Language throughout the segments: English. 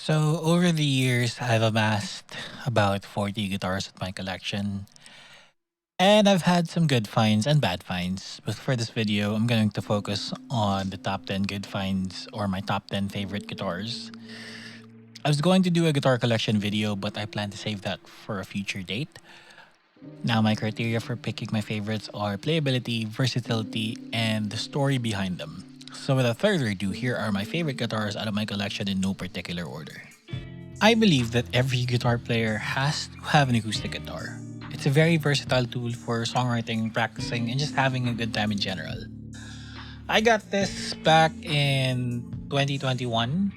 So, over the years, I've amassed about 40 guitars in my collection, and I've had some good finds and bad finds. But for this video, I'm going to focus on the top 10 good finds or my top 10 favorite guitars. I was going to do a guitar collection video, but I plan to save that for a future date. Now, my criteria for picking my favorites are playability, versatility, and the story behind them. So, without further ado, here are my favorite guitars out of my collection in no particular order. I believe that every guitar player has to have an acoustic guitar. It's a very versatile tool for songwriting, practicing, and just having a good time in general. I got this back in 2021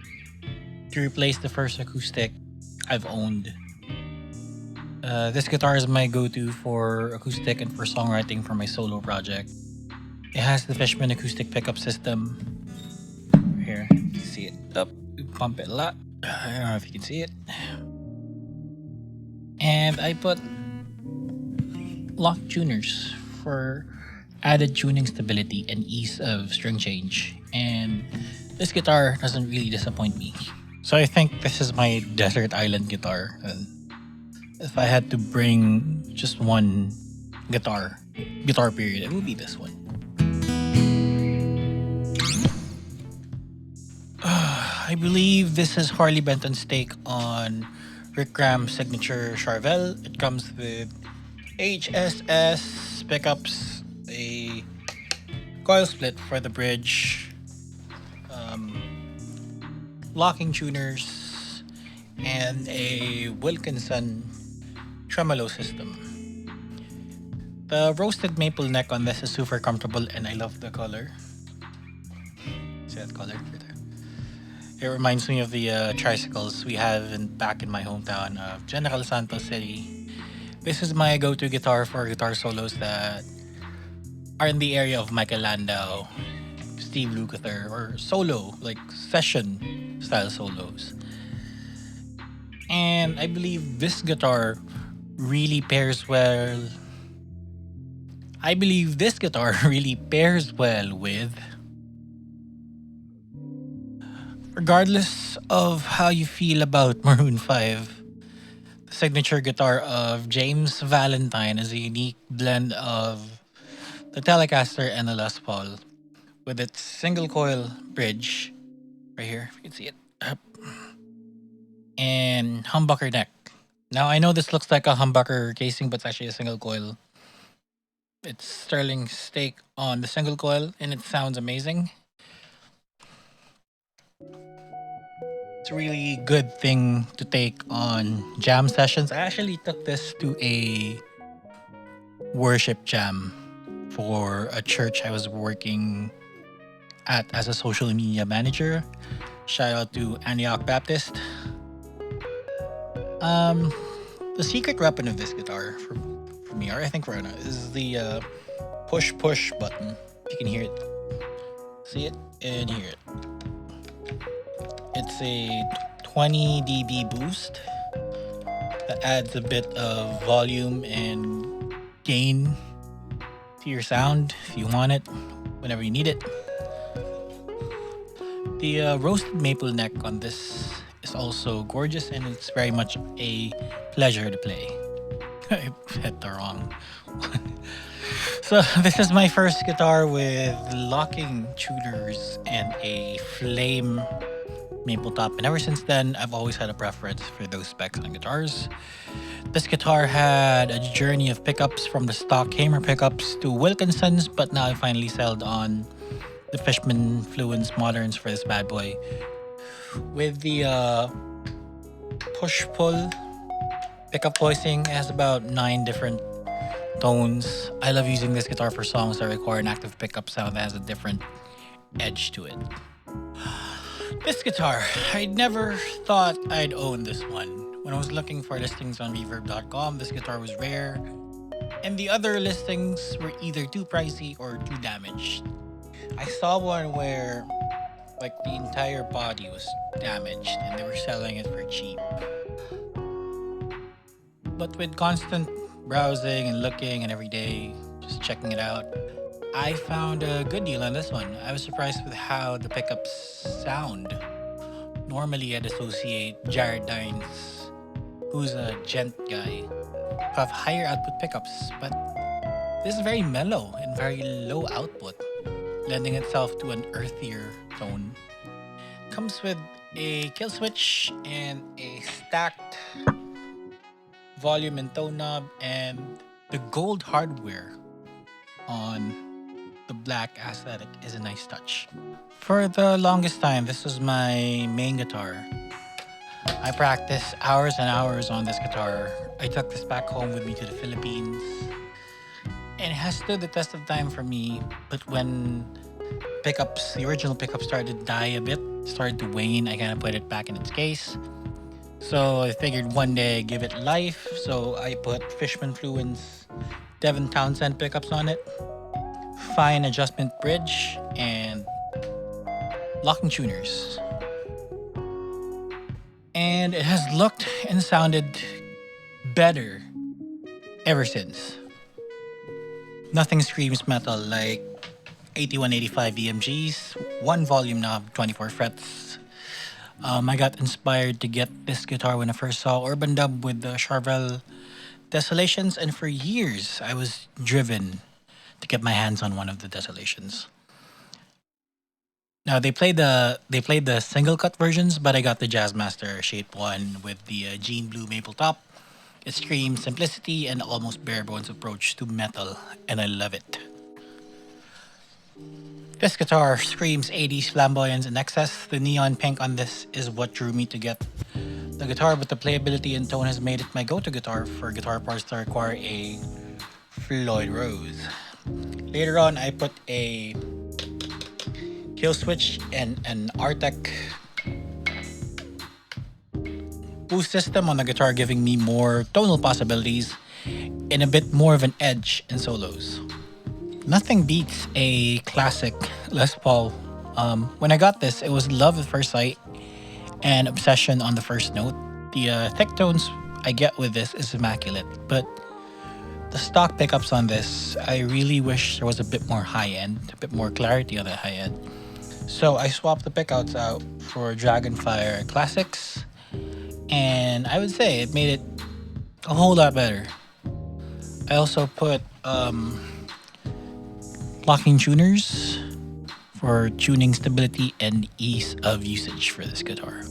to replace the first acoustic I've owned. This guitar is my go-to for acoustic and for songwriting for my solo project. It has the Fishman acoustic pickup system. Here, you can see it. Up, pump it a lot. I don't know if you can see it. And I put lock tuners for added tuning stability and ease of string change. And this guitar doesn't really disappoint me. So I think this is my desert island guitar. And if I had to bring just one guitar period, it would be this one. I believe this is Harley Benton's take on Rick Graham's signature Charvel. It comes with HSS pickups, a coil split for the bridge, um, locking tuners, and a Wilkinson tremolo system. The roasted maple neck on this is super comfortable and I love the color. See that color right there? It reminds me of the tricycles we have back in my hometown of General Santos City. This is my go-to guitar for guitar solos that are in the area of Michael Landau, Steve Lukather, or solo, like session style solos. And I believe this guitar really pairs well. I believe this guitar really pairs well with, regardless of how you feel about Maroon 5, the signature guitar of James Valentine is a unique blend of the Telecaster and the Les Paul with its single coil bridge right here, if you can see it, up, and humbucker neck. Now I know this looks like a humbucker casing, but it's actually a single coil. It's Sterling stake on the single coil, and it sounds amazing. It's a really good thing to take on jam sessions. I actually took this to a worship jam for a church I was working at as a social media manager. Shout out to Antioch Baptist. The secret weapon of this guitar for me, or I think for Anna, is the push button. You can hear it, see it, and hear it. It's a 20 dB boost that adds a bit of volume and gain to your sound if you want it, whenever you need it. The roasted maple neck on this is also gorgeous and it's very much a pleasure to play. I hit the wrong one. So this is my first guitar with locking tuners and a flame maple top, and ever since then I've always had a preference for those specs on guitars. This guitar had a journey of pickups from the stock Hamer pickups to Wilkinsons, but now I finally settled on the Fishman Fluence Moderns for this bad boy. With the push-pull pickup voicing, it has about 9 different tones. I love using this guitar for songs that require an active pickup sound that has a different edge to it. This guitar, I never thought I'd own this one. When I was looking for listings on reverb.com, this guitar was rare, and the other listings were either too pricey or too damaged. I saw one where like the entire body was damaged and they were selling it for cheap. But with constant browsing and looking and every day just checking it out, I found a good deal on this one. I was surprised with how the pickups sound normally I'd associate Jared Dines, who's a gent guy, to have higher output pickups, but this is very mellow and very low output, lending itself to an earthier tone. Comes with a kill switch and a stacked volume and tone knob, and the gold hardware on the black aesthetic is a nice touch. For the longest time, this was my main guitar. I practiced hours and hours on this guitar. I took this back home with me to the Philippines, and it has stood the test of time for me. But when the original pickups started to die a bit, started to wane, I kind of put it back in its case. So I figured one day give it life. So I put Fishman Fluence Devin Townsend pickups on it, fine adjustment bridge, and locking tuners. And it has looked and sounded better ever since. Nothing screams metal like 8185 EMGs, one volume knob, 24 frets. I got inspired to get this guitar when I first saw Urban Dub with the Charvel Desolations, and for years I was driven to get my hands on one of the Desolations. Now they played the single cut versions, but I got the Jazzmaster Shape One with the Jean Blue maple top. It screams simplicity and almost bare bones approach to metal, and I love it. This guitar screams 80s flamboyance in excess. The neon pink on this is what drew me to get the guitar, but the playability and tone has made it my go-to guitar for guitar parts that require a Floyd Rose. Later on, I put a kill switch and an Artec boost system on the guitar, giving me more tonal possibilities and a bit more of an edge in solos. Nothing beats a classic Les Paul. When I got this, it was love at first sight and obsession on the first note. The thick tones I get with this is immaculate, but the stock pickups on this, I really wish there was a bit more high end, a bit more clarity on the high end. So I swapped the pickouts out for Dragonfire Classics, and I would say it made it a whole lot better. I also put locking tuners for tuning stability and ease of usage for this guitar.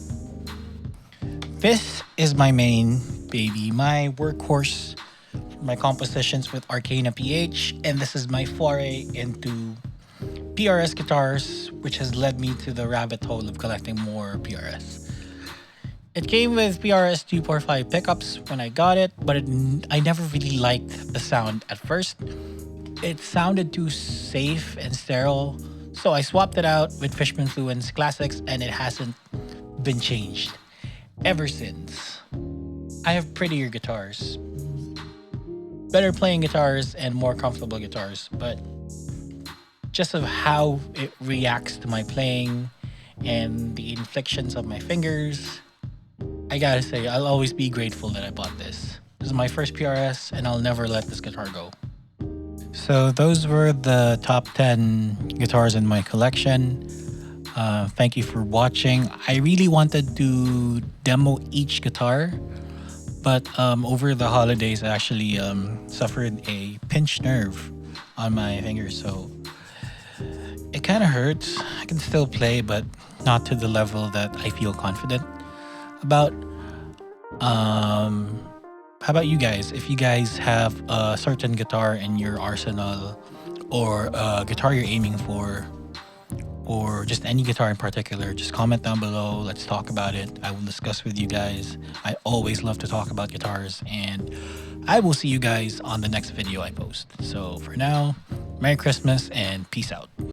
This is my main baby, my workhorse for my compositions with Arcana PH, and this is my foray into PRS guitars, which has led me to the rabbit hole of collecting more PRS. It came with PRS 245 pickups when I got it, but I never really liked the sound at first. It sounded too safe and sterile, so I swapped it out with Fishman Fluence Classics, and it hasn't been changed ever since. I have prettier guitars, better playing guitars, and more comfortable guitars, but just of how it reacts to my playing and the inflections of my fingers, I gotta say, I'll always be grateful that I bought this. This is my first PRS, and I'll never let this guitar go. So those were the top 10 guitars in my collection. Thank you for watching. I really wanted to demo each guitar, but over the holidays I actually suffered a pinched nerve on my finger, so it kind of hurts. I can still play, but not to the level that I feel confident about. How about you guys? If you guys have a certain guitar in your arsenal, or a guitar you're aiming for, or just any guitar in particular, just comment down below. Let's talk about it. I will discuss with you guys. I always love to talk about guitars, and I will see you guys on the next video I post. So for now, Merry Christmas and peace out.